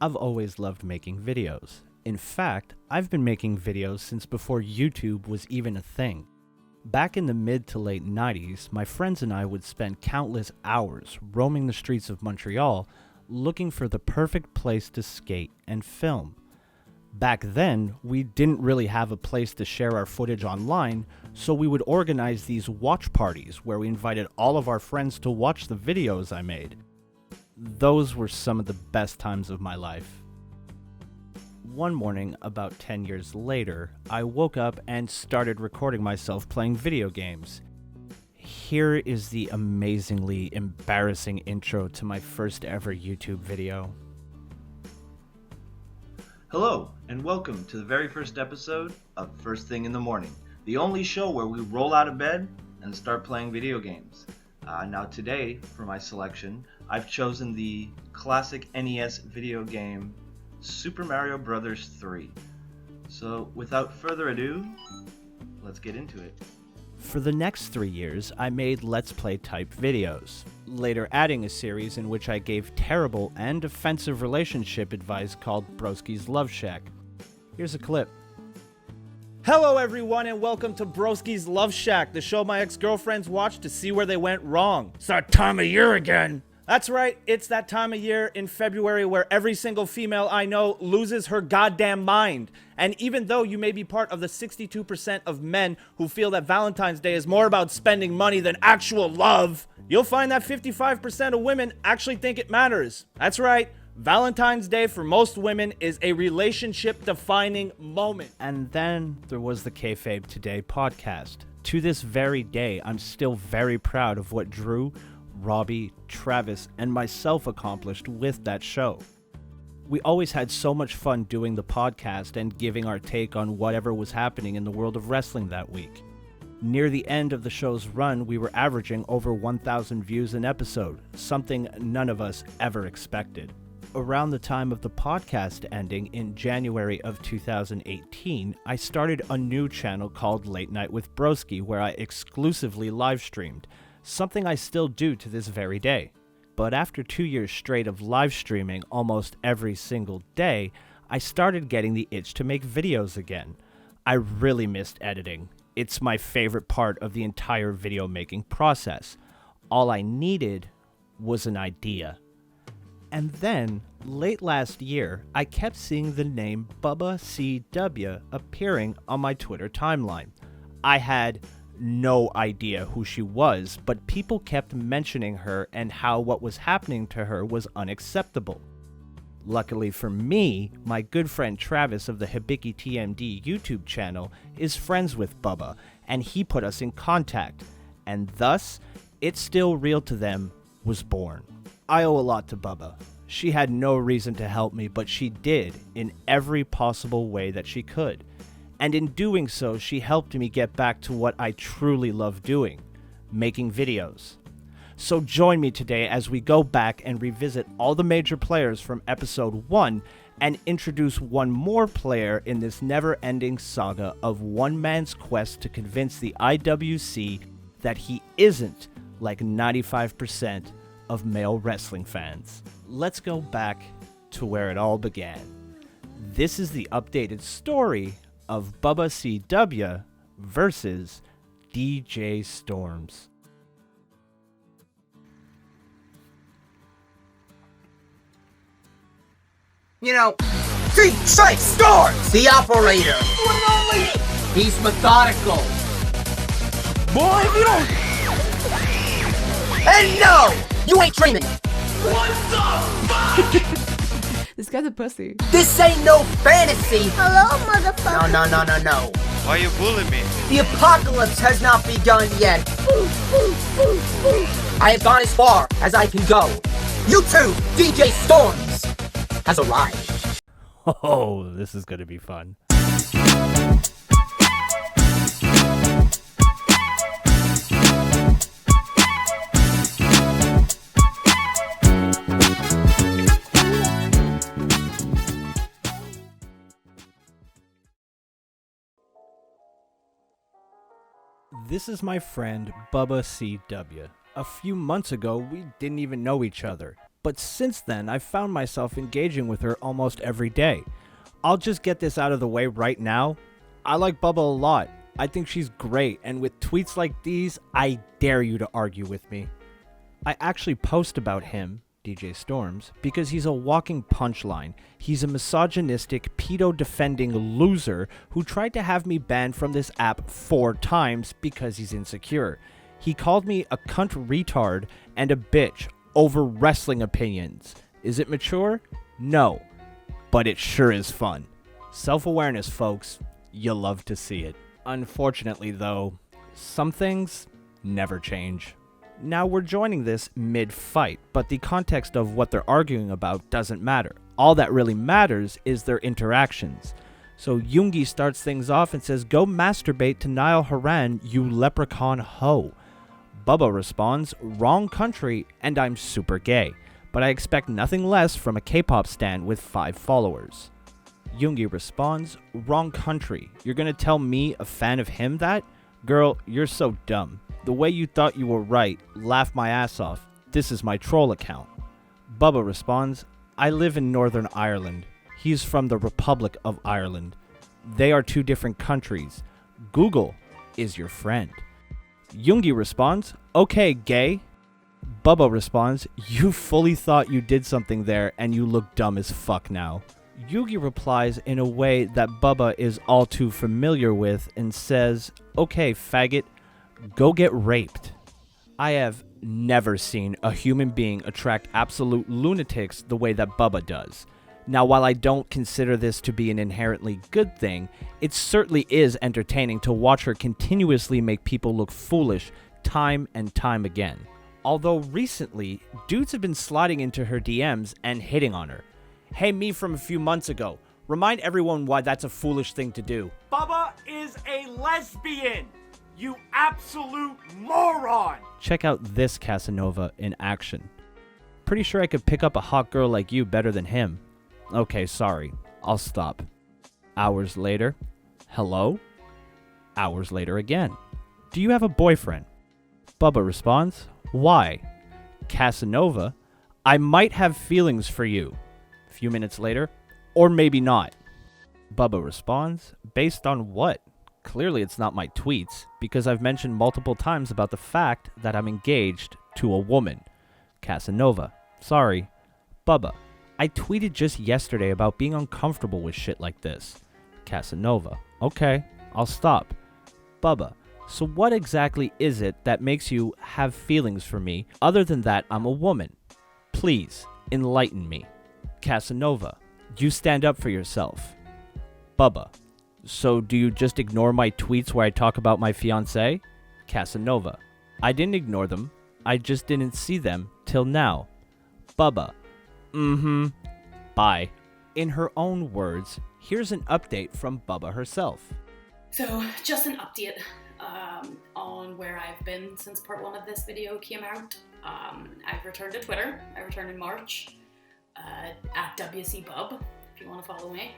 I've always loved making videos. In fact, I've been making videos since before YouTube was even a thing. Back in the mid to late 90s, my friends and I would spend countless hours roaming the streets of Montreal looking for the perfect place to skate and film. Back then, we didn't really have a place to share our footage online, so we would organize these watch parties where we invited all of our friends to watch the videos I made. Those were some of the best times of my life. One morning, about 10 years later, I woke up and started recording myself playing video games. Here is the amazingly embarrassing intro to my first ever YouTube video. Hello, and welcome to the very first episode of First Thing in the Morning, the only show where we roll out of bed and start playing video games. Now today, for my selection, I've chosen the classic NES video game, Super Mario Bros. 3. So, without further ado, let's get into it. For the next 3 years, I made Let's Play type videos, later adding a series in which I gave terrible and offensive relationship advice called Broski's Love Shack. Here's a clip. Hello everyone and welcome to Broski's Love Shack, the show my ex-girlfriends watch to see where they went wrong. It's that time of year again. That's right, it's that time of year in February where every single female I know loses her goddamn mind. And even though you may be part of the 62% of men who feel that Valentine's Day is more about spending money than actual love, you'll find that 55% of women actually think it matters. That's right, Valentine's Day for most women is a relationship-defining moment. And then there was the Kayfabe Today podcast. To this very day, I'm still very proud of what Drew, Robbie, Travis, and myself accomplished with that show. We always had so much fun doing the podcast and giving our take on whatever was happening in the world of wrestling that week. Near the end of the show's run, we were averaging over 1,000 views an episode, something none of us ever expected. Around the time of the podcast ending in January of 2018, I started a new channel called Late Night with Broski where I exclusively live streamed, something I still do to this very day. But after 2 years straight of live streaming almost every single day, I started getting the itch to make videos again. I really missed editing. It's my favorite part of the entire video making process. All I needed was an idea. And then, late last year, I kept seeing the name Bubba CW appearing on my Twitter timeline. I had no idea who she was, but people kept mentioning her and how what was happening to her was unacceptable. Luckily for me, my good friend Travis of the Hibiki TMD YouTube channel is friends with Bubba, and he put us in contact, and thus, It's Still Real to Them was born. I owe a lot to Bubba. She had no reason to help me, but she did in every possible way that she could. And in doing so, she helped me get back to what I truly love doing, making videos. So join me today as we go back and revisit all the major players from episode 1 and introduce one more player in this never-ending saga of one man's quest to convince the IWC that he isn't like 95% of male wrestling fans. Let's go back to where it all began. This is the updated story of Bubba CW versus DJ Storms. You know, DJ Storms, the operator. He's methodical. Boy, if you don't... And no, you ain't dreaming. What the fuck? This guy's a pussy. This ain't no fantasy. Hello, motherfucker. No. Why you bullying me? The apocalypse has not begun yet. I have gone as far as I can go. You too, DJ Storms, has arrived. Oh, this is gonna be fun. This is my friend Bubba CW. A few months ago, we didn't even know each other. but since then I've found myself engaging with her almost every day. I'll just get this out of the way right now. I like Bubba a lot. I think she's great, and with tweets like these, I dare you to argue with me. I actually post about him, DJ Storms, because he's a walking punchline. He's a misogynistic, pedo-defending loser who tried to have me banned from this app 4 times because he's insecure. He called me a cunt retard and a bitch over wrestling opinions. Is it mature? No. But it sure is fun. Self-awareness, folks. You'll love to see it. Unfortunately, though, some things never change. Now, we're joining this mid-fight, but the context of what they're arguing about doesn't matter. All that really matters is their interactions. So Yoongi starts things off and says, "Go masturbate to Niall Horan, you leprechaun hoe." Bubba responds, "Wrong country, and I'm super gay, but I expect nothing less from a K-pop stan with 5 followers." Yoongi responds, "Wrong country. You're gonna tell me, a fan of him, that? Girl, you're so dumb. The way you thought you were right, laugh my ass off. This is my troll account." Bubba responds, "I live in Northern Ireland. He's from the Republic of Ireland. They are 2 different countries. Google is your friend." Yoongi responds, "Okay, gay." Bubba responds, "You fully thought you did something there and you look dumb as fuck now." Yoongi replies in a way that Bubba is all too familiar with and says, "Okay, faggot, go get raped." I have never seen a human being attract absolute lunatics the way that Bubba does. Now, while I don't consider this to be an inherently good thing, it certainly is entertaining to watch her continuously make people look foolish time and time again. Although recently, dudes have been sliding into her DMs and hitting on her. "Hey, me from a few months ago. Remind everyone why that's a foolish thing to do." "Bubba is a lesbian! You absolute moron!" Check out this Casanova in action. "Pretty sure I could pick up a hot girl like you better than him." Okay, sorry. I'll stop. Hours later. "Hello?" Hours later again. "Do you have a boyfriend?" Bubba responds, "Why?" Casanova, "I might have feelings for you." A few minutes later, "Or maybe not." Bubba responds, "Based on what? Clearly it's not my tweets, because I've mentioned multiple times about the fact that I'm engaged to a woman." Casanova, "Sorry." Bubba, "I tweeted just yesterday about being uncomfortable with shit like this." Casanova, "Okay, I'll stop." Bubba, "So what exactly is it that makes you have feelings for me other than that I'm a woman? Please, enlighten me." Casanova, "You stand up for yourself." Bubba, "So do you just ignore my tweets where I talk about my fiancé?" Casanova, "I didn't ignore them. I just didn't see them till now." Bubba, Bye. In her own words, here's an update from Bubba herself. So, just an update on where I've been since part 1 of this video came out. I've returned to Twitter. I returned in March at WCBub, if you want to follow me.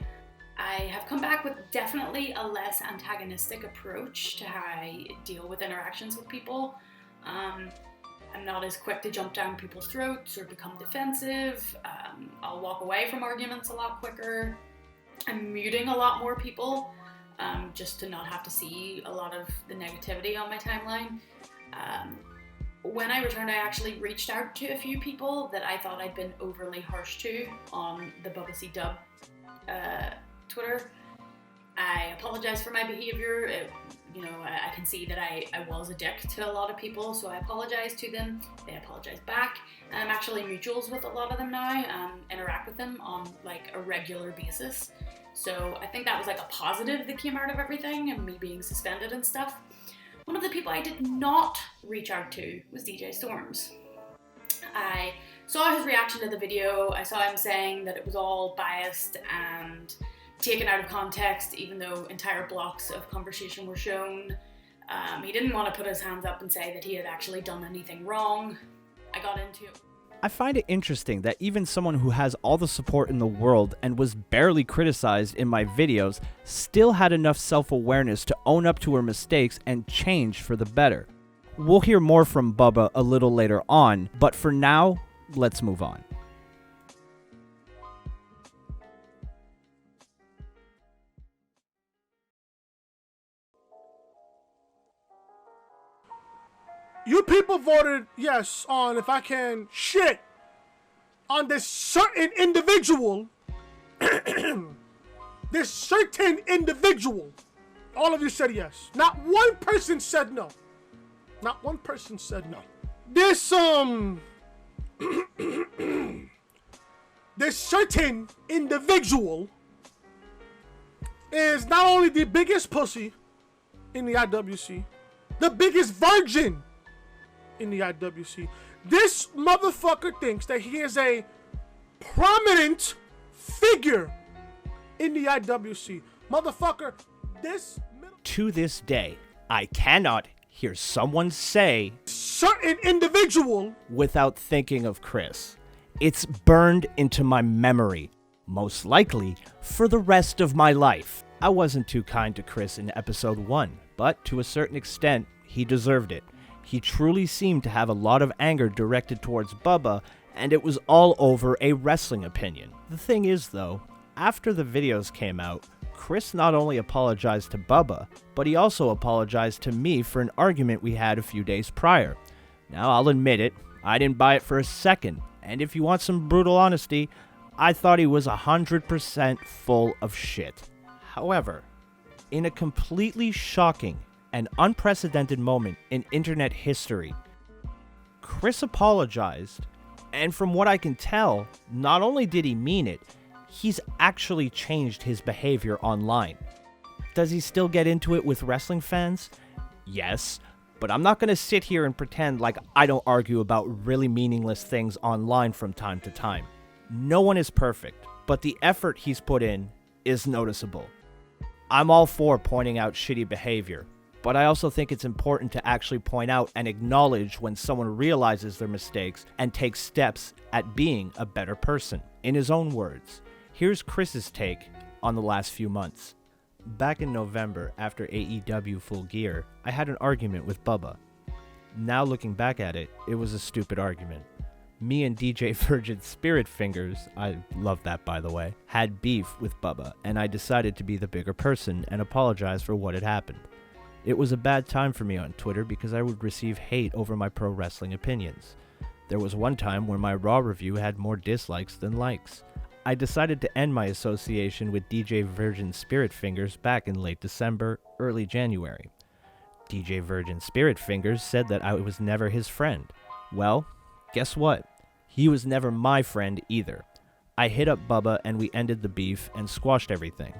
I have come back with definitely a less antagonistic approach to how I deal with interactions with people. I'm not as quick to jump down people's throats or become defensive. I'll walk away from arguments a lot quicker. I'm muting a lot more people just to not have to see a lot of the negativity on my timeline. When I returned, I actually reached out to a few people that I thought I'd been overly harsh to on the Bubba C Dub Twitter. I apologize for my behavior. I can see that I was a dick to a lot of people, so I apologize to them. They apologize back, and I'm actually mutuals with a lot of them now, interact with them on like a regular basis. So I think that was like a positive that came out of everything and me being suspended and stuff. One of the people I did not reach out to was DJ Storms. I saw his reaction to the video. I saw him saying that it was all biased and taken out of context, even though entire blocks of conversation were shown. He didn't want to put his hands up and say that he had actually done anything wrong. I got into it. I find it interesting that even someone who has all the support in the world and was barely criticized in my videos still had enough self-awareness to own up to her mistakes and change for the better. We'll hear more from Bubba a little later on, but for now, let's move on. You people voted yes on if I can shit on this certain individual. This certain individual. All of you said yes. Not one person said no. Not one person said no. This this certain individual is not only the biggest pussy in the IWC, the biggest virgin in the IWC. This motherfucker thinks that he is a prominent figure in the IWC. Motherfucker, To this day, I cannot hear someone say certain individual without thinking of Chris. It's burned into my memory, most likely for the rest of my life. I wasn't too kind to Chris in episode 1, but to a certain extent, he deserved it. He truly seemed to have a lot of anger directed towards Bubba, and it was all over a wrestling opinion. The thing is, though, after the videos came out, Chris not only apologized to Bubba, but he also apologized to me for an argument we had a few days prior. Now, I'll admit it, I didn't buy it for a second, and if you want some brutal honesty, I thought he was 100% full of shit. However, in a completely shocking and unprecedented moment in internet history, Chris apologized, and from what I can tell, not only did he mean it, he's actually changed his behavior online. Does he still get into it with wrestling fans? Yes, but I'm not going to sit here and pretend like I don't argue about really meaningless things online from time to time. No one is perfect, but the effort he's put in is noticeable. I'm all for pointing out shitty behavior, but I also think it's important to actually point out and acknowledge when someone realizes their mistakes and takes steps at being a better person. In his own words, here's Chris's take on the last few months. Back in November, after AEW Full Gear, I had an argument with Bubba. Now looking back at it, it was a stupid argument. Me and DJ Virgin Spirit Fingers, I love that by the way, had beef with Bubba, and I decided to be the bigger person and apologize for what had happened. It was a bad time for me on Twitter because I would receive hate over my pro wrestling opinions. There was one time where my Raw review had more dislikes than likes. I decided to end my association with DJ Virgin Spirit Fingers back in late December, early January. DJ Virgin Spirit Fingers said that I was never his friend. Well, guess what? He was never my friend either. I hit up Bubba and we ended the beef and squashed everything.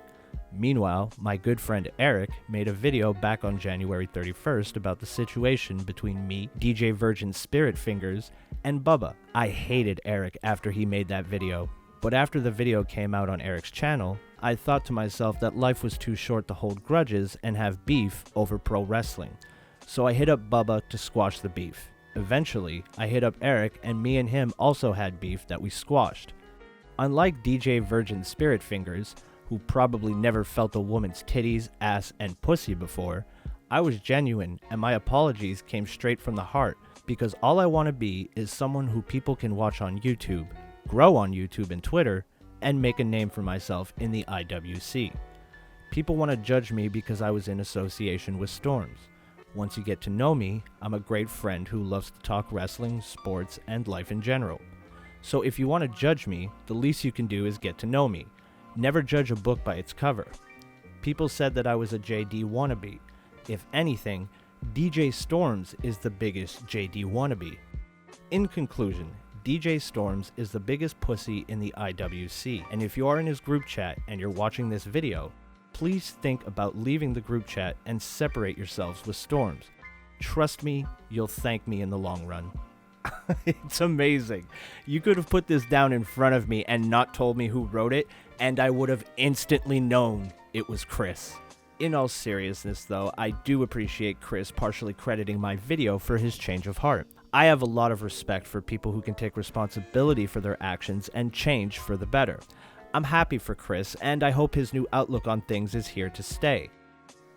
Meanwhile, my good friend Eric made a video back on January 31st about the situation between me, DJ Virgin Spirit Fingers, and Bubba. I hated Eric after he made that video. But after the video came out on Eric's channel, I thought to myself that life was too short to hold grudges and have beef over pro wrestling. So I hit up Bubba to squash the beef. Eventually, I hit up Eric and me and him also had beef that we squashed. Unlike DJ Virgin Spirit Fingers, who probably never felt a woman's titties, ass, and pussy before, I was genuine and my apologies came straight from the heart because all I want to be is someone who people can watch on YouTube, grow on YouTube and Twitter, and make a name for myself in the IWC. People want to judge me because I was in association with Storms. Once you get to know me, I'm a great friend who loves to talk wrestling, sports, and life in general. So if you want to judge me, the least you can do is get to know me. Never judge a book by its cover. People said that I was a JD wannabe. If anything, DJ Storms is the biggest JD wannabe. In conclusion, DJ Storms is the biggest pussy in the IWC, and if you are in his group chat and you're watching this video, please think about leaving the group chat and separate yourselves with Storms. Trust me, you'll thank me in the long run. It's amazing. You could have put this down in front of me and not told me who wrote it, and I would have instantly known it was Chris. In all seriousness though, I do appreciate Chris partially crediting my video for his change of heart. I have a lot of respect for people who can take responsibility for their actions and change for the better. I'm happy for Chris, and I hope his new outlook on things is here to stay.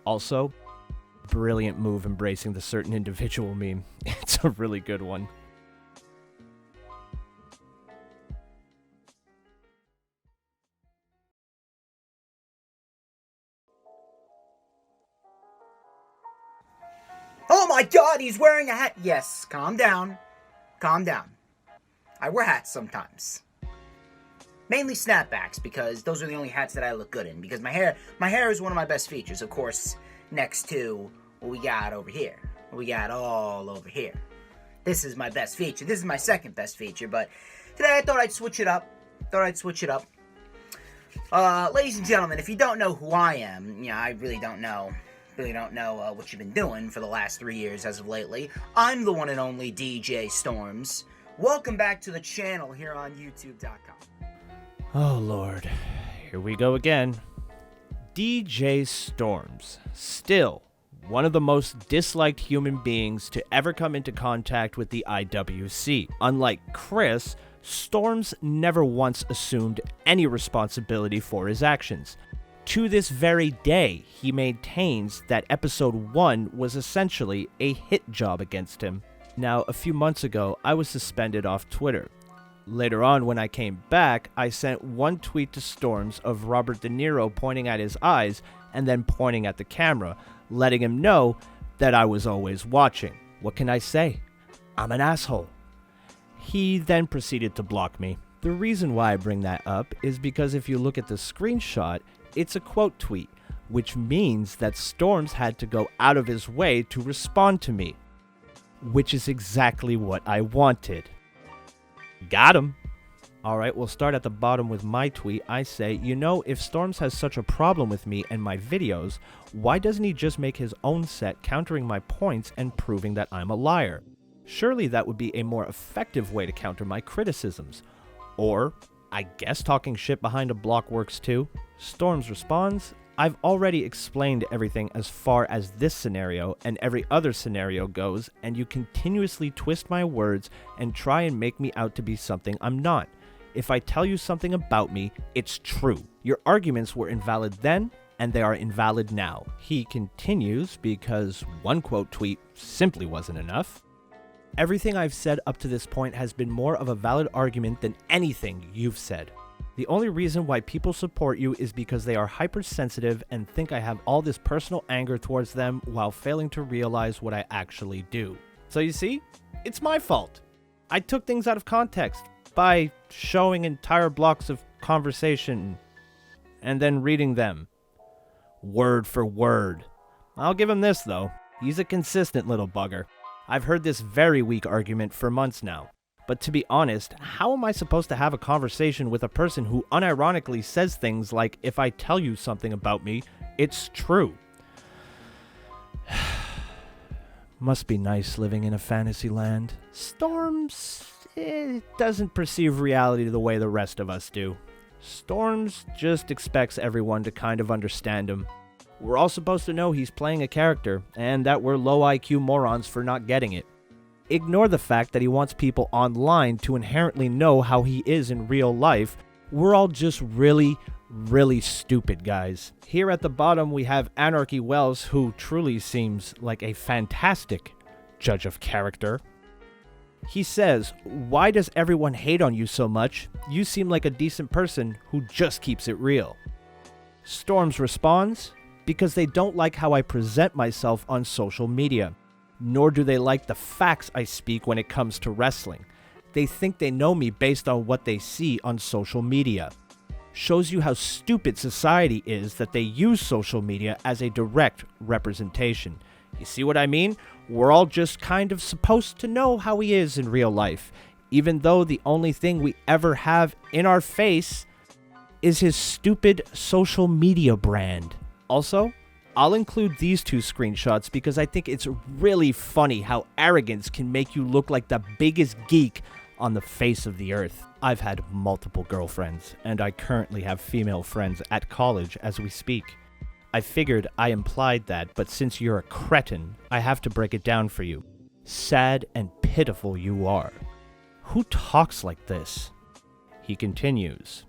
Also, brilliant move embracing the certain individual meme. It's a really good one. Oh my god, he's wearing a hat. Yes, calm down. Calm down. I wear hats sometimes. Mainly snapbacks, because those are the only hats that I look good in. Because my hair is one of my best features, of course, next to what we got over here. What we got all over here. This is my best feature. This is my second best feature, but today I thought I'd switch it up. Ladies and gentlemen, if you don't know who I am, I really don't know what you've been doing for the last 3 years as of lately. I'm the one and only DJ Storms. Welcome back to the channel here on YouTube.com. Oh, Lord. Here we go again. DJ Storms. Still one of the most disliked human beings to ever come into contact with the IWC. Unlike Chris, Storms never once assumed any responsibility for his actions. To this very day, he maintains that episode 1 was essentially a hit job against him. Now, a few months ago, I was suspended off Twitter. Later on, when I came back, I sent one tweet to Storms of Robert De Niro pointing at his eyes and then pointing at the camera, letting him know that I was always watching. What can I say? I'm an asshole. He then proceeded to block me. The reason why I bring that up is because if you look at the screenshot, it's a quote tweet, which means that Storms had to go out of his way to respond to me, which is exactly what I wanted. Got him. Alright, we'll start at the bottom with my tweet. I say, if Storms has such a problem with me and my videos, why doesn't he just make his own set countering my points and proving that I'm a liar? Surely that would be a more effective way to counter my criticisms. Or, I guess talking shit behind a block works too. Storms responds, I've already explained everything as far as this scenario and every other scenario goes, and you continuously twist my words and try and make me out to be something I'm not. If I tell you something about me, it's true. Your arguments were invalid then, and they are invalid now. He continues because one quote tweet simply wasn't enough. Everything I've said up to this point has been more of a valid argument than anything you've said. The only reason why people support you is because they are hypersensitive and think I have all this personal anger towards them while failing to realize what I actually do. So you see, it's my fault. I took things out of context by showing entire blocks of conversation and then reading them word for word. I'll give him this though. He's a consistent little bugger. I've heard this very weak argument for months now. But to be honest, how am I supposed to have a conversation with a person who unironically says things like, if I tell you something about me, it's true? Must be nice living in a fantasy land. Storms doesn't perceive reality the way the rest of us do. Storms just expects everyone to kind of understand him. We're all supposed to know he's playing a character, and that we're low IQ morons for not getting it. Ignore the fact that he wants people online to inherently know how he is in real life. We're all just really, really stupid, guys. Here at the bottom, we have Anarchy Wells, who truly seems like a fantastic judge of character. He says, why does everyone hate on you so much? You seem like a decent person who just keeps it real. Storms responds, because they don't like how I present myself on social media. Nor do they like the facts I speak when it comes to wrestling. They think they know me based on what they see on social media. Shows you how stupid society is that they use social media as a direct representation. You see what I mean? We're all just kind of supposed to know how he is in real life, even though the only thing we ever have in our face is his stupid social media brand. Also, I'll include these two screenshots because I think it's really funny how arrogance can make you look like the biggest geek on the face of the earth. I've had multiple girlfriends, and I currently have female friends at college as we speak. I figured I implied that, but since you're a cretin, I have to break it down for you. Sad and pitiful you are. Who talks like this? He continues.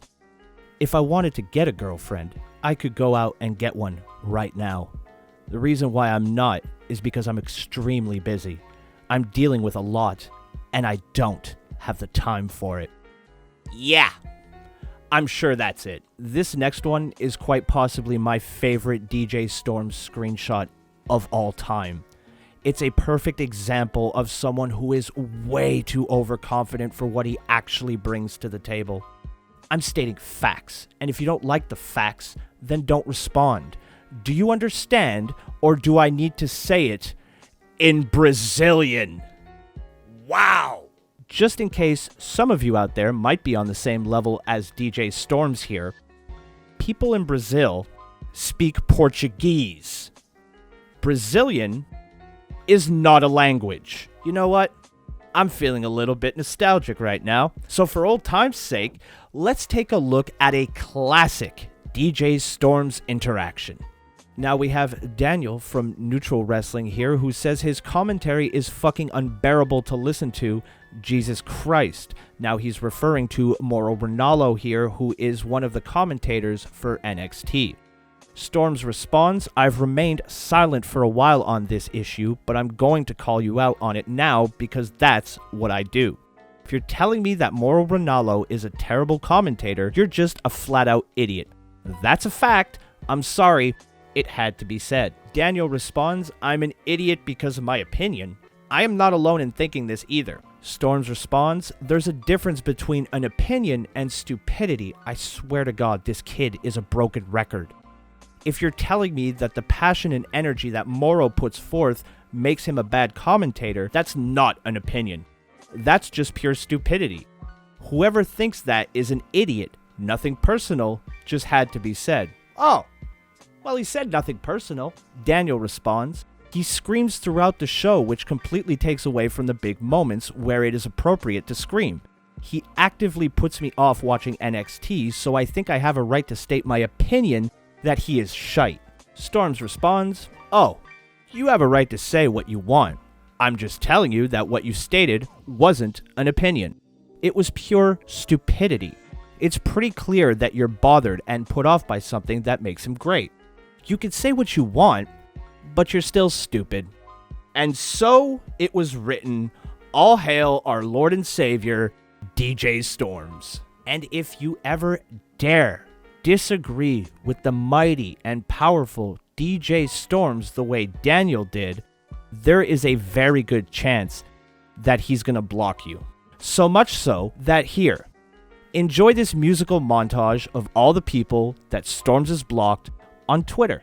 If I wanted to get a girlfriend, I could go out and get one right now. The reason why I'm not is because I'm extremely busy. I'm dealing with a lot, and I don't have the time for it. Yeah, I'm sure that's it. This next one is quite possibly my favorite DJ Storms screenshot of all time. It's a perfect example of someone who is way too overconfident for what he actually brings to the table. I'm stating facts, and if you don't like the facts, then don't respond. Do you understand, or do I need to say it in Brazilian? Wow! Just in case some of you out there might be on the same level as DJ Storms here, people in Brazil speak Portuguese. Brazilian is not a language. You know what? I'm feeling a little bit nostalgic right now. So for old time's sake, let's take a look at a classic DJ Storms interaction. Now we have Daniel from Neutral Wrestling here, who says his commentary is fucking unbearable to listen to. Jesus Christ. Now he's referring to Mauro Ranallo here, who is one of the commentators for NXT. Storms responds, I've remained silent for a while on this issue, but I'm going to call you out on it now because that's what I do. If you're telling me that Mauro Ranallo is a terrible commentator, you're just a flat-out idiot. That's a fact. I'm sorry. It had to be said. Daniel responds, I'm an idiot because of my opinion. I am not alone in thinking this either. Storms responds, there's a difference between an opinion and stupidity. I swear to God, this kid is a broken record. If you're telling me that the passion and energy that Mauro puts forth makes him a bad commentator, that's not an opinion. That's just pure stupidity. Whoever thinks that is an idiot. Nothing personal, just had to be said. Oh, well, he said nothing personal. Daniel responds, he screams throughout the show, which completely takes away from the big moments where it is appropriate to scream. He actively puts me off watching NXT, so I think I have a right to state my opinion that he is shite. Storms responds, oh, you have a right to say what you want. I'm just telling you that what you stated wasn't an opinion. It was pure stupidity. It's pretty clear that you're bothered and put off by something that makes him great. You can say what you want, but you're still stupid. And so it was written, all hail our Lord and Savior, DJ Storms. And if you ever dare disagree with the mighty and powerful DJ Storms the way Daniel did, there is a very good chance that he's gonna block you. So much so that here, enjoy this musical montage of all the people that Storms has blocked on Twitter.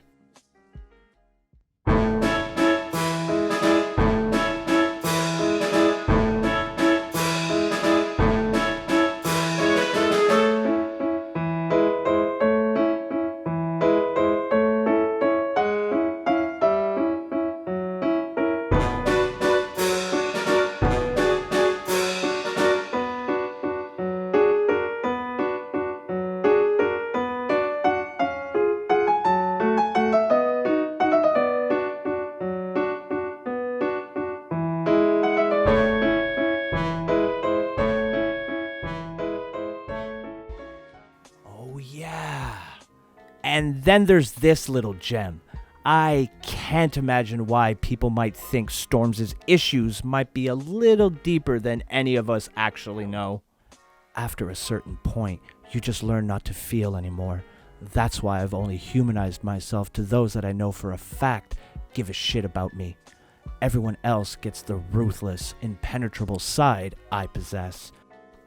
And then there's this little gem. I can't imagine why people might think Storms' issues might be a little deeper than any of us actually know. After a certain point, you just learn not to feel anymore. That's why I've only humanized myself to those that I know for a fact give a shit about me. Everyone else gets the ruthless, impenetrable side I possess.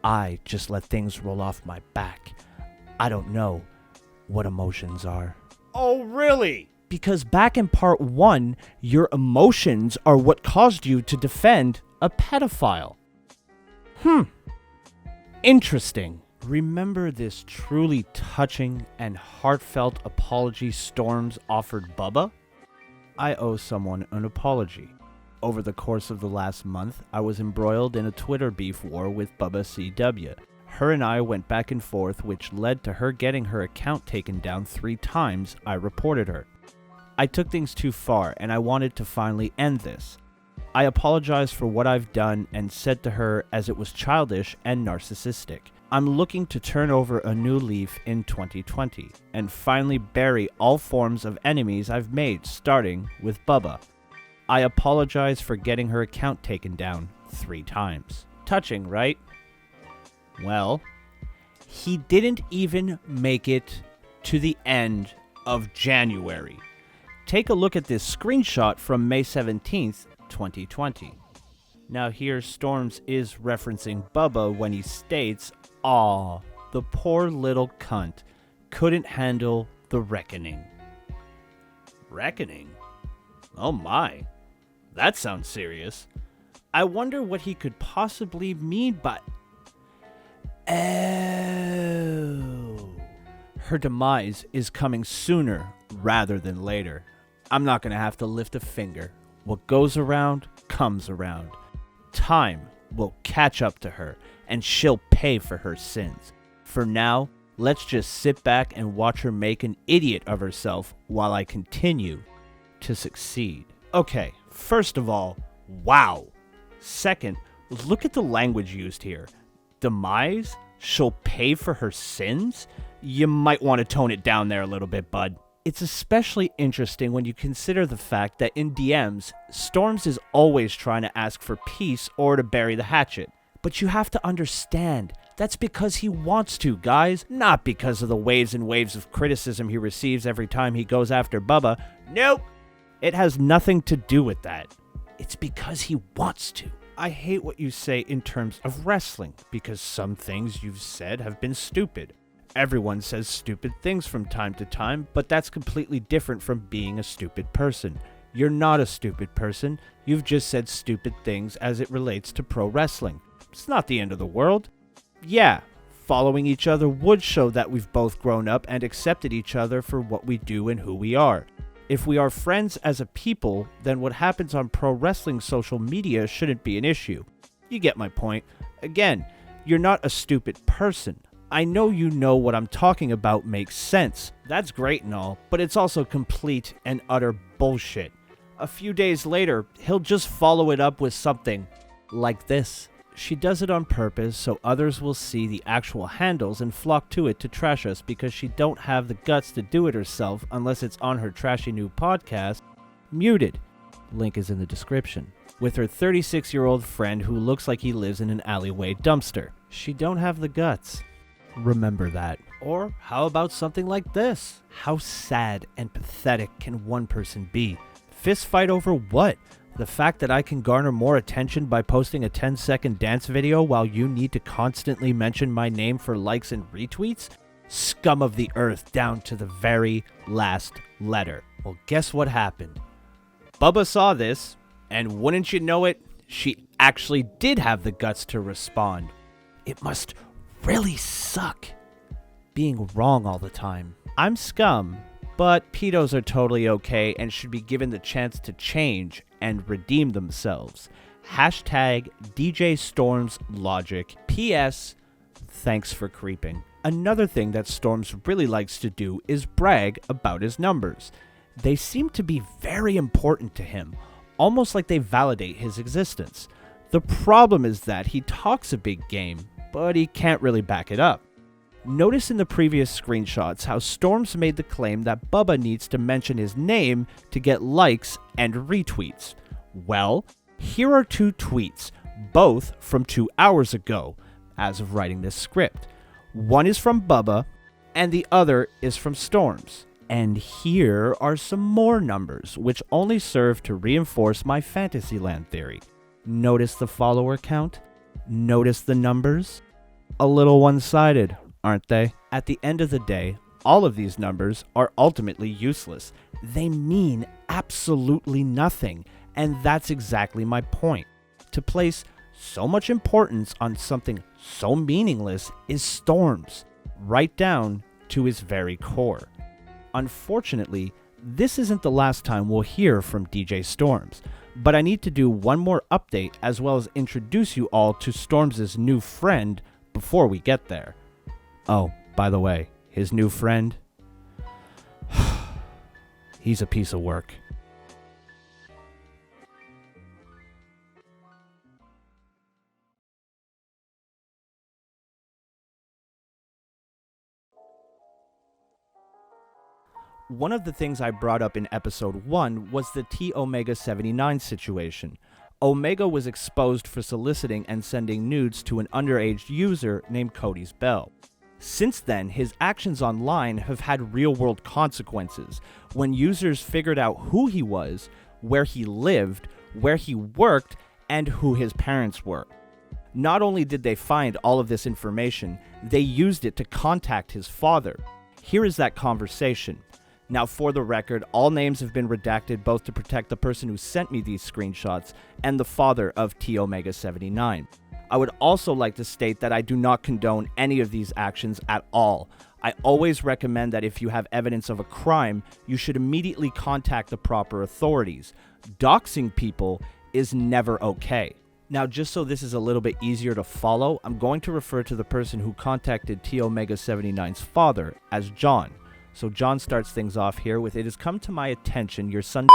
I just let things roll off my back. I don't know what emotions are. Oh, really? Because back in part 1, your emotions are what caused you to defend a pedophile. Interesting. Remember this truly touching and heartfelt apology Storms offered Bubba? I owe someone an apology. Over the course of the last month, I was embroiled in a Twitter beef war with Bubba CW. Her and I went back and forth, which led to her getting her account taken down 3 times I reported her. I took things too far, and I wanted to finally end this. I apologized for what I've done and said to her as it was childish and narcissistic. I'm looking to turn over a new leaf in 2020, and finally bury all forms of enemies I've made, starting with Bubba. I apologize for getting her account taken down 3 times. Touching, right? Well, he didn't even make it to the end of January. Take a look at this screenshot from May 17th 2020. Now here Storms is referencing Bubba when he states, "Aw, the poor little cunt couldn't handle the reckoning." Reckoning? Oh my, that sounds serious. I wonder what he could possibly mean by... Oh. Her demise is coming sooner rather than later. I'm not going to have to lift a finger. What goes around, comes around. Time will catch up to her, and she'll pay for her sins. For now, let's just sit back and watch her make an idiot of herself while I continue to succeed. Okay, first of all, wow. Second, look at the language used here. Demise? She'll pay for her sins? You might want to tone it down there a little bit, bud. It's especially interesting when you consider the fact that in DMs, Storms is always trying to ask for peace or to bury the hatchet. But you have to understand, that's because he wants to, guys, not because of the waves and waves of criticism he receives every time he goes after Bubba. Nope! It has nothing to do with that. It's because he wants to. I hate what you say in terms of wrestling, because some things you've said have been stupid. Everyone says stupid things from time to time, but that's completely different from being a stupid person. You're not a stupid person. You've just said stupid things as it relates to pro wrestling. It's not the end of the world. Yeah, following each other would show that we've both grown up and accepted each other for what we do and who we are. If we are friends as a people, then what happens on pro wrestling social media shouldn't be an issue. You get my point. Again, you're not a stupid person. I know you know what I'm talking about makes sense. That's great and all, but it's also complete and utter bullshit. A few days later, he'll just follow it up with something like this. She does it on purpose so others will see the actual handles and flock to it to trash us because she don't have the guts to do it herself unless it's on her trashy new podcast, Muted. Link is in the description. With her 36-year-old friend who looks like he lives in an alleyway dumpster. She don't have the guts. Remember that. Or how about something like this? How sad and pathetic can one person be? Fist fight over what? The fact that I can garner more attention by posting a 10-second dance video while you need to constantly mention my name for likes and retweets? Scum of the earth down to the very last letter. Well, guess what happened? Bubba saw this, and wouldn't you know it, she actually did have the guts to respond. It must really suck being wrong all the time. I'm scum, but pedos are totally okay and should be given the chance to change and redeem themselves. Hashtag DJ Storms Logic. P.S. Thanks for creeping. Another thing that Storms really likes to do is brag about his numbers. They seem to be very important to him, almost like they validate his existence. The problem is that he talks a big game, but he can't really back it up. Notice in the previous screenshots how Storms made the claim that Bubba needs to mention his name to get likes and retweets. Well, here are two tweets, both from 2 hours ago, as of writing this script. One is from Bubba, and the other is from Storms. And here are some more numbers, which only serve to reinforce my Fantasyland theory. Notice the follower count? Notice the numbers? A little one-sided, aren't they? At the end of the day, all of these numbers are ultimately useless. They mean absolutely nothing, and that's exactly my point. To place so much importance on something so meaningless is Storms, right down to his very core. Unfortunately, this isn't the last time we'll hear from DJ Storms, but I need to do one more update as well as introduce you all to Storms' new friend before we get there. Oh, by the way, his new friend? He's a piece of work. One of the things I brought up in episode 1 was the T Omega 79 situation. Omega was exposed for soliciting and sending nudes to an underage user named Cody's Bell. Since then, his actions online have had real-world consequences when users figured out who he was, where he lived, where he worked, and who his parents were. Not only did they find all of this information, they used it to contact his father. Here is that conversation. Now, for the record, all names have been redacted both to protect the person who sent me these screenshots and the father of T-Omega-79. I would also like to state that I do not condone any of these actions at all. I always recommend that if you have evidence of a crime, you should immediately contact the proper authorities. Doxing people is never okay. Now, just so this is a little bit easier to follow, I'm going to refer to the person who contacted T-Omega-79's father as John. So John starts things off here with, "It has come to my attention your son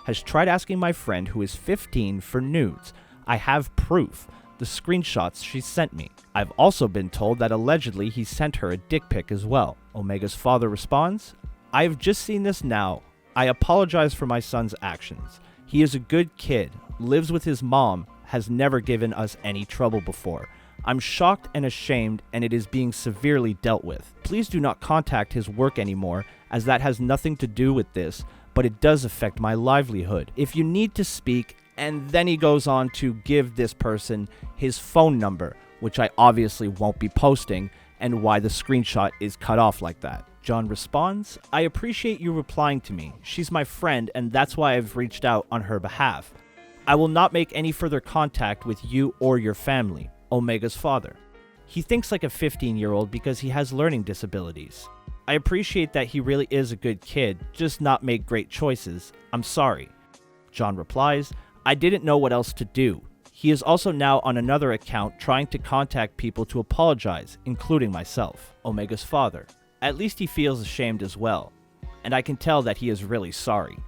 has tried asking my friend who is 15 for nudes. I have proof. The screenshots she sent me. I've also been told that allegedly he sent her a dick pic as well." Omega's father responds, "I have just seen this now. I apologize for my son's actions. He is a good kid, lives with his mom, has never given us any trouble before. I'm shocked and ashamed, and it is being severely dealt with. Please do not contact his work anymore, as that has nothing to do with this, but it does affect my livelihood. If you need to speak," and then he goes on to give this person his phone number, which I obviously won't be posting, and why the screenshot is cut off like that. John responds, "I appreciate you replying to me. She's my friend, and that's why I've reached out on her behalf. I will not make any further contact with you or your family." Omega's father, "He thinks like a 15-year-old because he has learning disabilities. I appreciate that he really is a good kid, just not make great choices. I'm sorry." John replies, "I didn't know what else to do. He is also now on another account trying to contact people to apologize, including myself." Omega's father, "At least he feels ashamed as well, and I can tell that he is really sorry."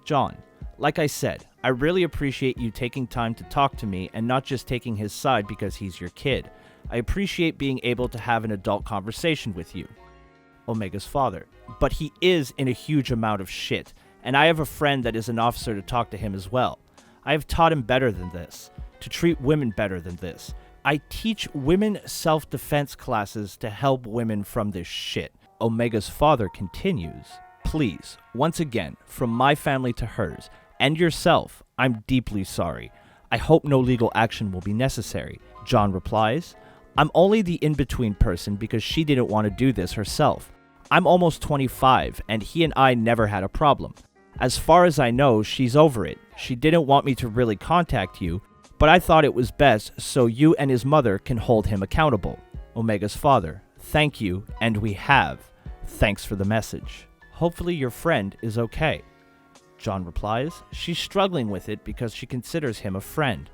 John, "Like I said, I really appreciate you taking time to talk to me and not just taking his side because he's your kid. I appreciate being able to have an adult conversation with you." Omega's father, "But he is in a huge amount of shit, and I have a friend that is an officer to talk to him as well. I have taught him better than this, to treat women better than this. I teach women self-defense classes to help women from this shit." Omega's father continues, "Please, once again, from my family to hers, and yourself, I'm deeply sorry. I hope no legal action will be necessary." John replies, "I'm only the in-between person because she didn't want to do this herself. I'm almost 25, and he and I never had a problem. As far as I know, she's over it. She didn't want me to really contact you, but I thought it was best so you and his mother can hold him accountable." Omega's father, "Thank you, and we have. Thanks for the message. Hopefully your friend is okay." John replies, "She's struggling with it because she considers him a friend."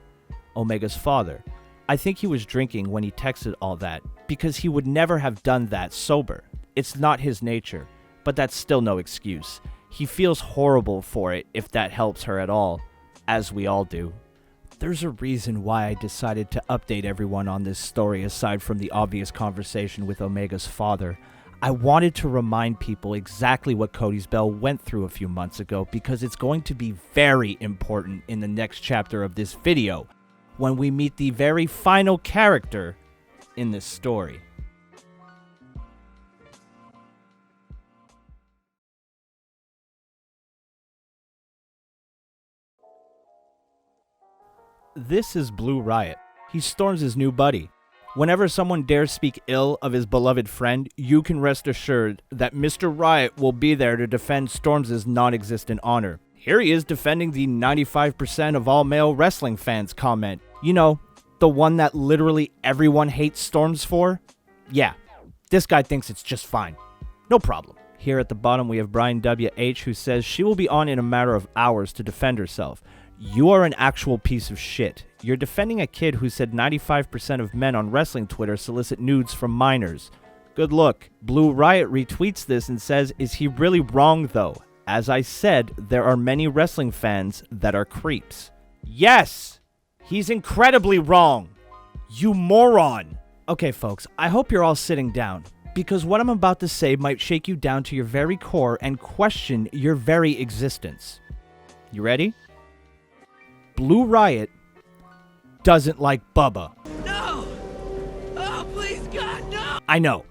Omega's father, "I think he was drinking when he texted all that, because he would never have done that sober. It's not his nature, but that's still no excuse. He feels horrible for it if that helps her at all, as we all do." There's a reason why I decided to update everyone on this story aside from the obvious conversation with Omega's father. I wanted to remind people exactly what Cody's Bell went through a few months ago because it's going to be very important in the next chapter of this video when we meet the very final character in this story. This is Blue Riot. He's Storms' new buddy. Whenever someone dares speak ill of his beloved friend, you can rest assured that Mr. Riot will be there to defend Storms' non-existent honor. Here he is defending the 95% of all male wrestling fans comment. You know, the one that literally everyone hates Storms for? Yeah, this guy thinks it's just fine. No problem. Here at the bottom we have Brian W.H. who says she will be on in a matter of hours to defend herself. You are an actual piece of shit. You're defending a kid who said 95% of men on wrestling Twitter solicit nudes from minors. Good look. Blue Riot retweets this and says, "Is he really wrong though? As I said, there are many wrestling fans that are creeps." Yes! He's incredibly wrong! You moron! Okay folks, I hope you're all sitting down, because what I'm about to say might shake you down to your very core and question your very existence. You ready? Blue Riot doesn't like Bubba. No! Oh, please, God, no! I know.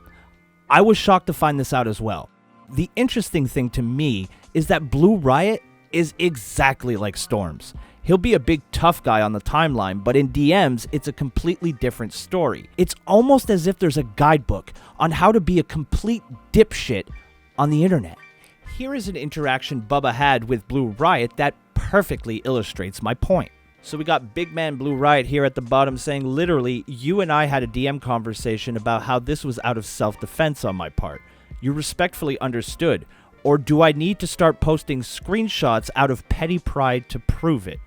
I was shocked to find this out as well. The interesting thing to me is that Blue Riot is exactly like Storms. He'll be a big tough guy on the timeline, but in DMs, it's a completely different story. It's almost as if there's a guidebook on how to be a complete dipshit on the internet. Here is an interaction Bubba had with Blue Riot that perfectly illustrates my point. So we got Big Man Blue Riot here at the bottom saying, literally, you and I had a DM conversation about how this was out of self-defense on my part. You respectfully understood. Or do I need to start posting screenshots out of petty pride to prove it?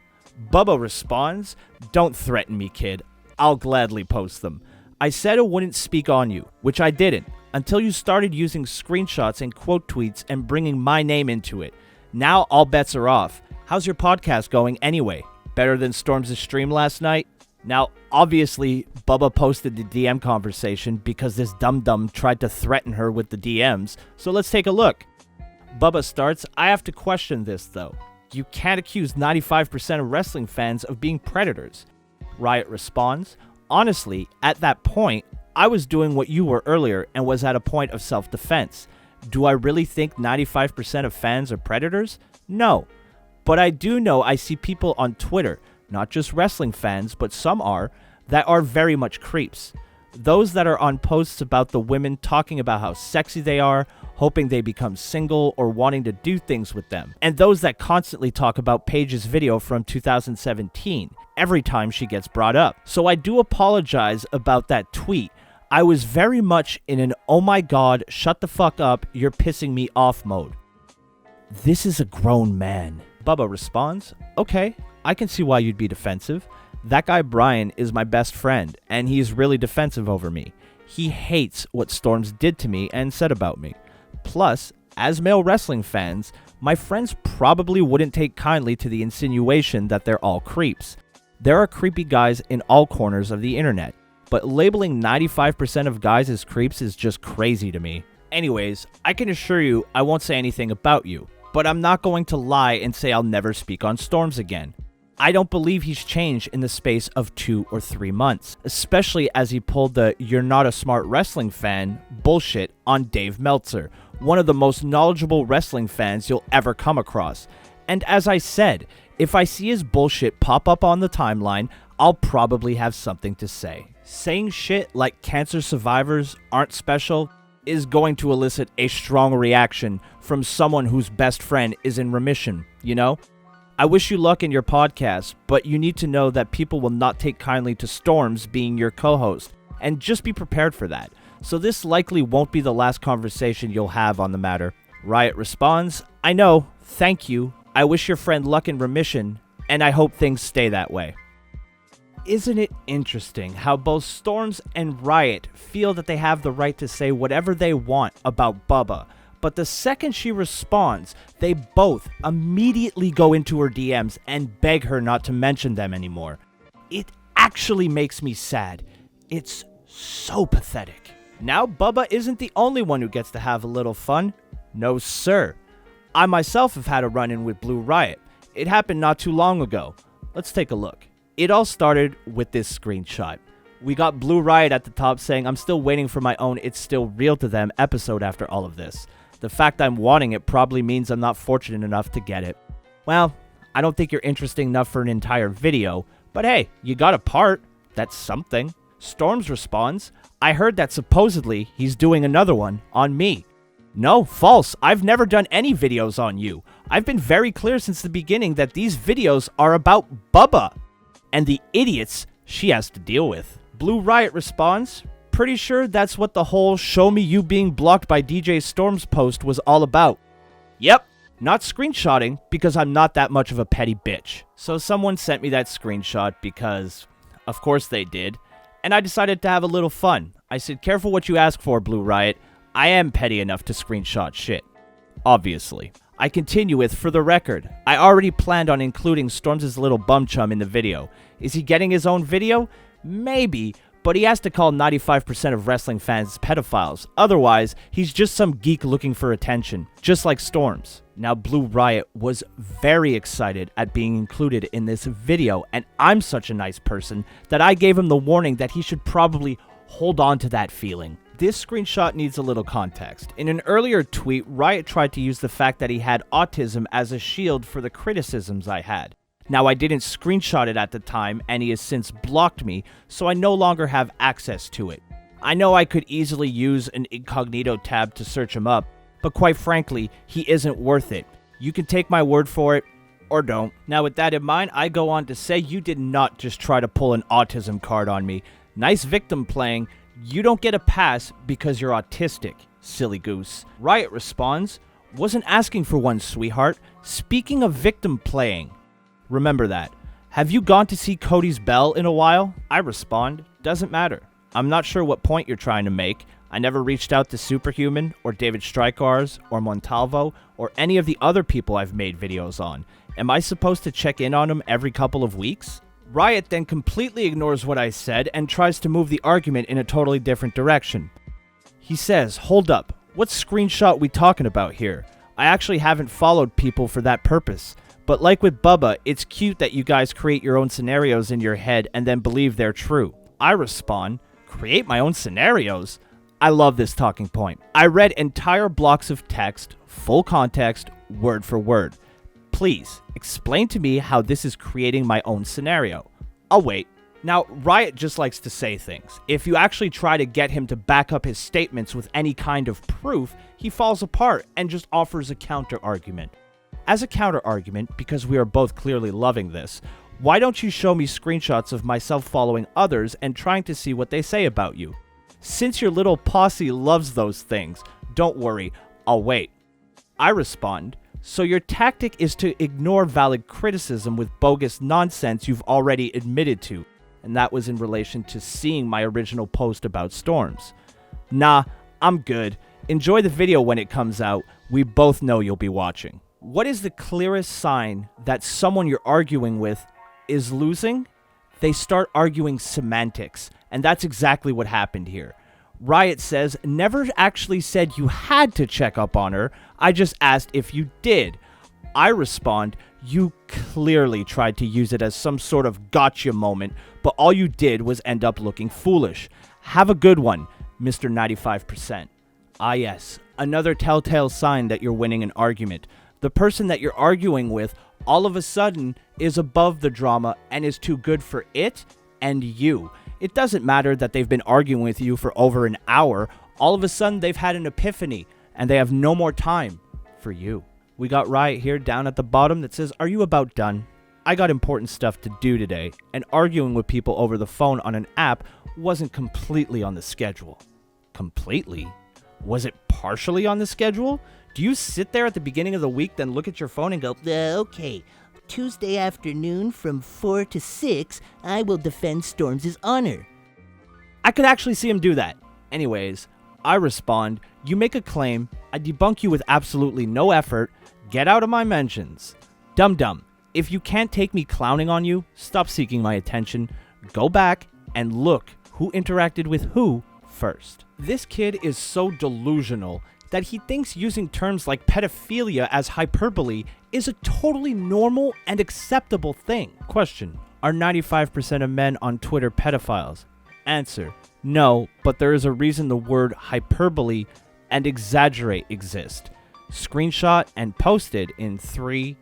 Bubba responds, don't threaten me, kid. I'll gladly post them. I said I wouldn't speak on you, which I didn't, until you started using screenshots and quote tweets and bringing my name into it. Now all bets are off. How's your podcast going anyway? Better than Storms' stream last night? Now, obviously, Bubba posted the DM conversation because this dum-dum tried to threaten her with the DMs, so let's take a look. Bubba starts, I have to question this though. You can't accuse 95% of wrestling fans of being predators. Riot responds, honestly, at that point, I was doing what you were earlier and was at a point of self-defense. Do I really think 95% of fans are predators? No. But I do know I see people on Twitter, not just wrestling fans, but some are, that are very much creeps. Those that are on posts about the women talking about how sexy they are, hoping they become single or wanting to do things with them. And those that constantly talk about Paige's video from 2017 every time she gets brought up. So I do apologize about that tweet. I was very much in an oh my god, shut the fuck up, you're pissing me off mode. This is a grown man. Bubba responds, okay, I can see why you'd be defensive. That guy Brian is my best friend, and he's really defensive over me. He hates what Storms did to me and said about me. Plus, as male wrestling fans, my friends probably wouldn't take kindly to the insinuation that they're all creeps. There are creepy guys in all corners of the internet, but labeling 95% of guys as creeps is just crazy to me. Anyways, I can assure you I won't say anything about you, but I'm not going to lie and say I'll never speak on Storms again. I don't believe he's changed in the space of 2 or 3 months, especially as he pulled the "you're not a smart wrestling fan" bullshit on Dave Meltzer, one of the most knowledgeable wrestling fans you'll ever come across. And as I said, if I see his bullshit pop up on the timeline, I'll probably have something to say. Saying shit like cancer survivors aren't special is going to elicit a strong reaction from someone whose best friend is in remission, you know? I wish you luck in your podcast, but you need to know that people will not take kindly to Storms being your co-host, and just be prepared for that. So this likely won't be the last conversation you'll have on the matter. Riot responds, I know, thank you, I wish your friend luck in remission, and I hope things stay that way. Isn't it interesting how both Storms and Riot feel that they have the right to say whatever they want about Bubba, but the second she responds, they both immediately go into her DMs and beg her not to mention them anymore. It actually makes me sad. It's so pathetic. Now Bubba isn't the only one who gets to have a little fun. No sir. I myself have had a run-in with Blue Riot. It happened not too long ago. Let's take a look. It all started with this screenshot. We got Blue Riot at the top saying, I'm still waiting for my own It's Still Real to Them episode after all of this. The fact I'm wanting it probably means I'm not fortunate enough to get it. Well, I don't think you're interesting enough for an entire video, but hey, you got a part. That's something. Storms responds, I heard that supposedly he's doing another one on me. No, false. I've never done any videos on you. I've been very clear since the beginning that these videos are about Bubba and the idiots she has to deal with. Blue Riot responds, pretty sure that's what the whole show me you being blocked by DJ Storms post was all about. Yep, not screenshotting because I'm not that much of a petty bitch. So someone sent me that screenshot because, of course they did, and I decided to have a little fun. I said, careful what you ask for, Blue Riot. I am petty enough to screenshot shit. Obviously. I continue with, for the record, I already planned on including Storms' little bum chum in the video. Is he getting his own video? Maybe, but he has to call 95% of wrestling fans pedophiles. Otherwise, he's just some geek looking for attention, just like Storms. Now, Blue Riot was very excited at being included in this video, and I'm such a nice person that I gave him the warning that he should probably hold on to that feeling. This screenshot needs a little context. In an earlier tweet, Riot tried to use the fact that he had autism as a shield for the criticisms I had. Now, I didn't screenshot it at the time, and he has since blocked me, so I no longer have access to it. I know I could easily use an incognito tab to search him up, but quite frankly, he isn't worth it. You can take my word for it, or don't. Now, with that in mind, I go on to say you did not just try to pull an autism card on me. Nice victim playing. You don't get a pass because you're autistic, silly goose. Riot responds, wasn't asking for one, sweetheart. Speaking of victim playing, remember that. Have you gone to see Cody's Bell in a while? I respond, doesn't matter. I'm not sure what point you're trying to make. I never reached out to Superhuman, or David Strykars, or Montalvo, or any of the other people I've made videos on. Am I supposed to check in on them every couple of weeks? Riot then completely ignores what I said and tries to move the argument in a totally different direction. He says, hold up, what screenshot we talking about here? I actually haven't followed people for that purpose. But like with Bubba, it's cute that you guys create your own scenarios in your head and then believe they're true. I respond, create my own scenarios? I love this talking point. I read entire blocks of text, full context, word for word. Please, explain to me how this is creating my own scenario. I'll wait. Now, Riot just likes to say things. If you actually try to get him to back up his statements with any kind of proof, he falls apart and just offers a counter-argument. As a counter-argument, because we are both clearly loving this, why don't you show me screenshots of myself following others and trying to see what they say about you? Since your little posse loves those things, don't worry, I'll wait. I respond, so your tactic is to ignore valid criticism with bogus nonsense you've already admitted to, and that was in relation to seeing my original post about storms. Nah, I'm good. Enjoy the video when it comes out. We both know you'll be watching. What is the clearest sign that someone you're arguing with is losing? They start arguing semantics, and that's exactly what happened here. Riot says, never actually said you had to check up on her, I just asked if you did. I respond, you clearly tried to use it as some sort of gotcha moment, but all you did was end up looking foolish. Have a good one, Mr. 95%. Ah yes, another telltale sign that you're winning an argument. The person that you're arguing with all of a sudden is above the drama and is too good for it and you. It doesn't matter that they've been arguing with you for over an hour. All of a sudden, they've had an epiphany, and they have no more time for you. We got Riot here down at the bottom that says, are you about done? I got important stuff to do today, and arguing with people over the phone on an app wasn't completely on the schedule. Completely? Was it partially on the schedule? Do you sit there at the beginning of the week, then look at your phone and go, Okay. Tuesday afternoon from 4 to 6, I will defend Storms' honor. I could actually see him do that. Anyways, I respond, you make a claim, I debunk you with absolutely no effort, get out of my mentions. Dum-dum, if you can't take me clowning on you, stop seeking my attention, go back and look who interacted with who first. This kid is so delusional that he thinks using terms like pedophilia as hyperbole is a totally normal and acceptable thing. Question, are 95% of men on Twitter pedophiles? Answer, no, but there is a reason the word hyperbole and exaggerate exist. Screenshot and posted in 3,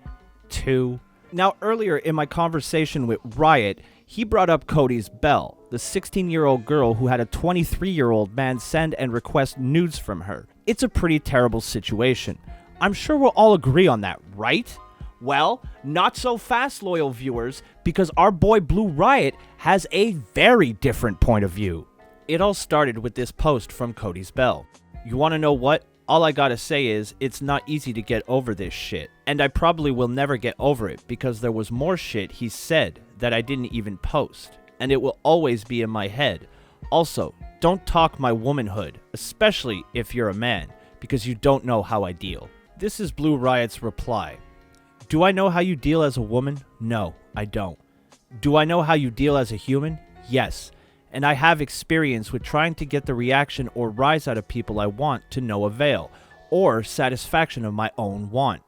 2. Now earlier in my conversation with Riot, he brought up Cody's Bell, the 16-year-old girl who had a 23-year-old man send and request nudes from her. It's a pretty terrible situation. I'm sure we'll all agree on that, right? Well, not so fast, loyal viewers, because our boy Blue Riot has a very different point of view. It all started with this post from Cody's Bell. You want to know what? All I gotta say is, it's not easy to get over this shit. And I probably will never get over it because there was more shit he said that I didn't even post. And it will always be in my head. Also, don't talk my womanhood, especially if you're a man, because you don't know how I deal. This is Blue Riot's reply. Do I know how you deal as a woman? No, I don't. Do I know how you deal as a human? Yes. And I have experience with trying to get the reaction or rise out of people I want to no avail, or satisfaction of my own want.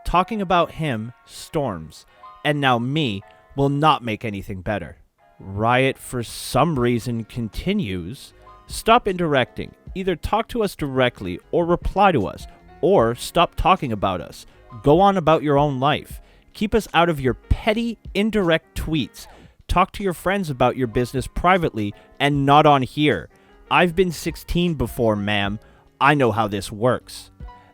Talking about him, Storms, and now me, will not make anything better. Riot, for some reason, continues, Stop indirecting. Either talk to us directly or reply to us, or stop talking about us. Go on about your own life. Keep us out of your petty, indirect tweets. Talk to your friends about your business privately and not on here. I've been 16 before, ma'am. I know how this works.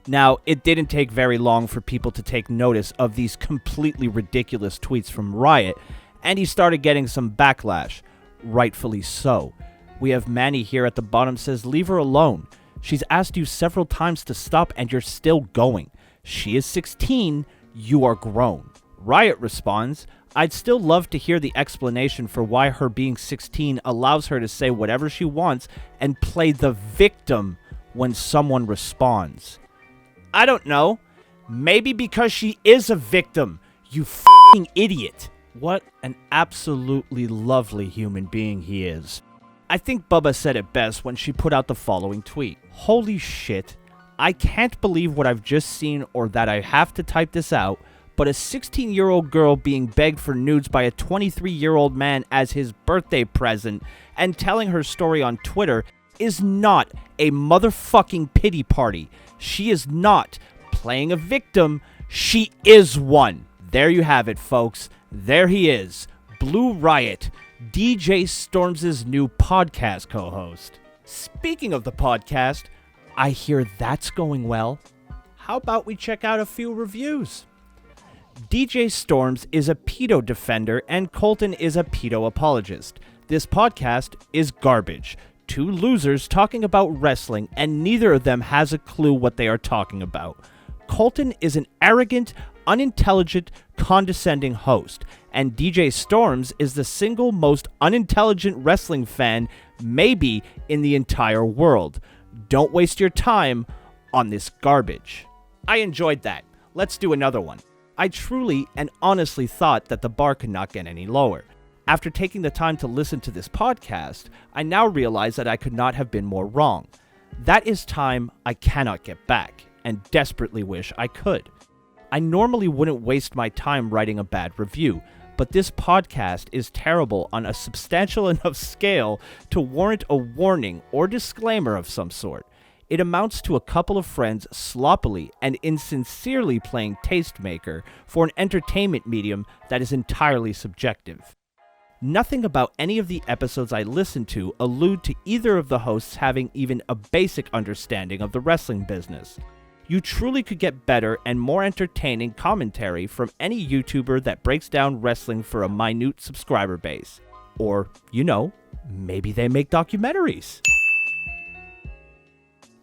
Now, it didn't take very long for people to take notice of these completely ridiculous tweets from Riot, and he started getting some backlash. Rightfully so. We have Manny here at the bottom says, leave her alone. She's asked you several times to stop and you're still going. She is 16, you are grown. Riot responds, I'd still love to hear the explanation for why her being 16 allows her to say whatever she wants and play the victim when someone responds. I don't know. Maybe because she is a victim, you f***ing idiot. What an absolutely lovely human being he is. I think Bubba said it best when she put out the following tweet. Holy shit, I can't believe what I've just seen or that I have to type this out, but a 16-year-old girl being begged for nudes by a 23-year-old man as his birthday present and telling her story on Twitter is not a motherfucking pity party. She is not playing a victim. She is one. There you have it, folks. There he is. Blue Riot, DJ Storms' new podcast co-host. Speaking of the podcast, I hear that's going well. How about we check out a few reviews? DJ Storms is a pedo defender and Colton is a pedo apologist. This podcast is garbage. Two losers talking about wrestling and neither of them has a clue what they are talking about. Colton is an arrogant, unintelligent, condescending host, and DJ Storms is the single most unintelligent wrestling fan maybe in the entire world. Don't waste your time on this garbage. I enjoyed that. Let's do another one. I truly and honestly thought that the bar could not get any lower. After taking the time to listen to this podcast, I now realize that I could not have been more wrong. That is time I cannot get back, and desperately wish I could. I normally wouldn't waste my time writing a bad review, but this podcast is terrible on a substantial enough scale to warrant a warning or disclaimer of some sort. It amounts to a couple of friends sloppily and insincerely playing tastemaker for an entertainment medium that is entirely subjective. Nothing about any of the episodes I listen to allude to either of the hosts having even a basic understanding of the wrestling business. You truly could get better and more entertaining commentary from any YouTuber that breaks down wrestling for a minute subscriber base. Or, maybe they make documentaries.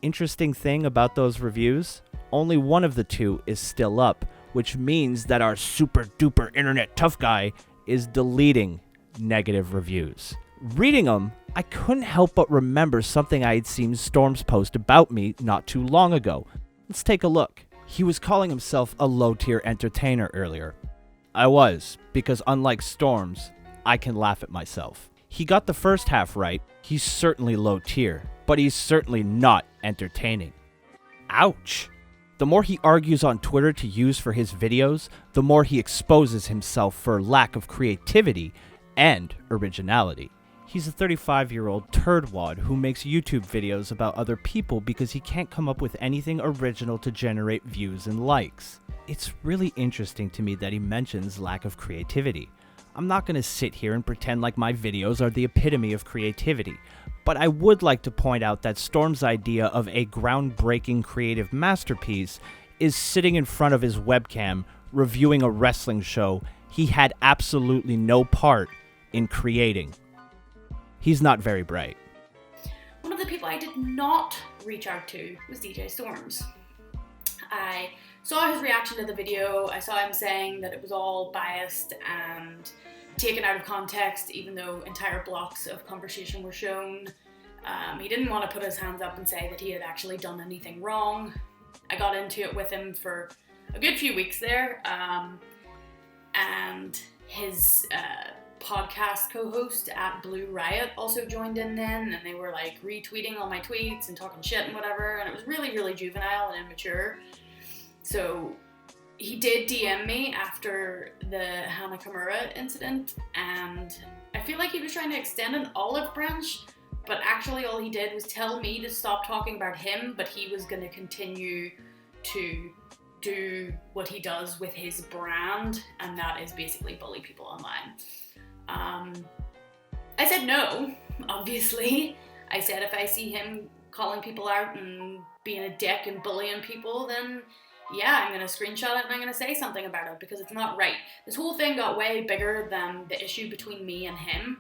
Interesting thing about those reviews, only one of the two is still up, which means that our super duper internet tough guy is deleting negative reviews. Reading them, I couldn't help but remember something I had seen Storms post about me not too long ago. Let's take a look. He was calling himself a low-tier entertainer earlier. I was, because unlike Storms, I can laugh at myself. He got the first half right. He's certainly low tier, but he's certainly not entertaining. Ouch! The more he argues on Twitter to use for his videos, the more he exposes himself for lack of creativity and originality. He's a 35-year-old turdwad who makes YouTube videos about other people because he can't come up with anything original to generate views and likes. It's really interesting to me that he mentions lack of creativity. I'm not going to sit here and pretend like my videos are the epitome of creativity, but I would like to point out that Storm's idea of a groundbreaking creative masterpiece is sitting in front of his webcam reviewing a wrestling show he had absolutely no part in creating. He's not very bright. One of the people I did not reach out to was DJ Storms. I saw his reaction to the video. I saw him saying that it was all biased and taken out of context, even though entire blocks of conversation were shown. He didn't want to put his hands up and say that he had actually done anything wrong. I got into it with him for a good few weeks there, and his podcast co-host at Blue Riot also joined in then, and they were like retweeting all my tweets and talking shit and whatever, and it was really, really juvenile and immature. So he did DM me after the Hana Kimura incident, and I feel like he was trying to extend an olive branch but actually all he did was tell me to stop talking about him, but he was going to continue to do what he does with his brand, and that is basically bully people online. I said no, obviously. I said if I see him calling people out and being a dick and bullying people, then yeah, I'm going to screenshot it and I'm going to say something about it, because it's not right. This whole thing got way bigger than the issue between me and him.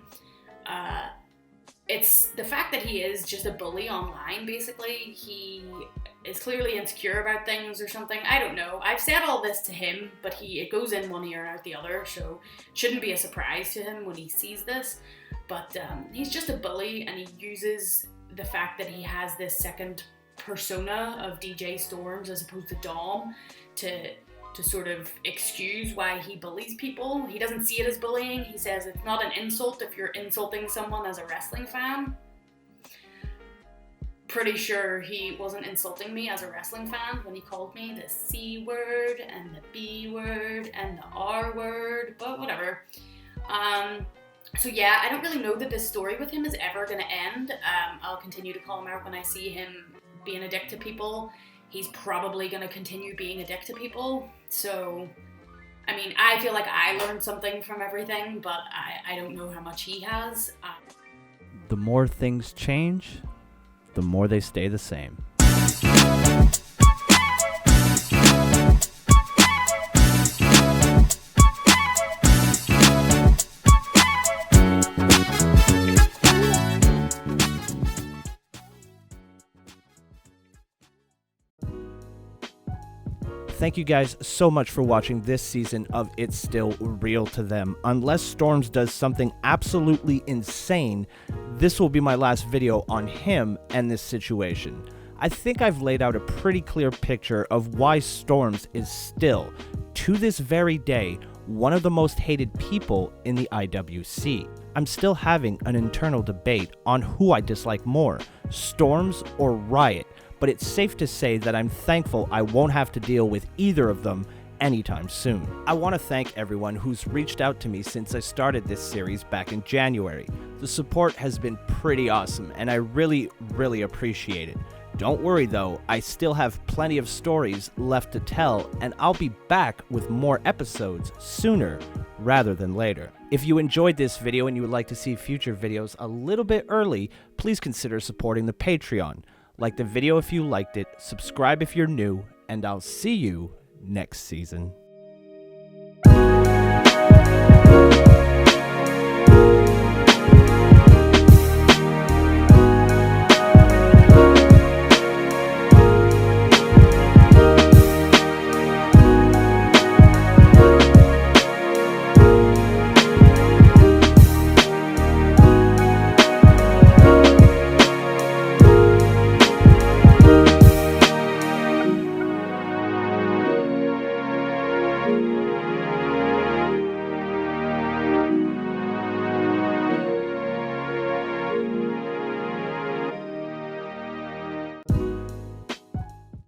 It's the fact that he is just a bully online, basically. He is clearly insecure about things or something. I don't know. I've said all this to him, but it goes in one ear and out the other, so it shouldn't be a surprise to him when he sees this. But he's just a bully, and he uses the fact that he has this second persona of DJ Storms as opposed to Dom to sort of excuse why he bullies people. He doesn't see it as bullying. He says it's not an insult if you're insulting someone as a wrestling fan. Pretty sure he wasn't insulting me as a wrestling fan when he called me the C word and the B word and the R word, but whatever. So yeah, I don't really know that this story with him is ever going to end. I'll continue to call him out when I see him being a dick to people. He's probably going to continue being a dick to people. So, I mean, I feel like I learned something from everything, but I don't know how much he has. The more things change, the more they stay the same. Thank you guys so much for watching this season of It's Still Real to Them. Unless Storms does something absolutely insane, this will be my last video on him and this situation. I think I've laid out a pretty clear picture of why Storms is still, to this very day, one of the most hated people in the IWC. I'm still having an internal debate on who I dislike more, Storms or Riot, but it's safe to say that I'm thankful I won't have to deal with either of them anytime soon. I want to thank everyone who's reached out to me since I started this series back in January. The support has been pretty awesome, and I really, really appreciate it. Don't worry though, I still have plenty of stories left to tell, and I'll be back with more episodes sooner rather than later. If you enjoyed this video and you would like to see future videos a little bit early, please consider supporting the Patreon. Like the video if you liked it, subscribe if you're new, and I'll see you next season.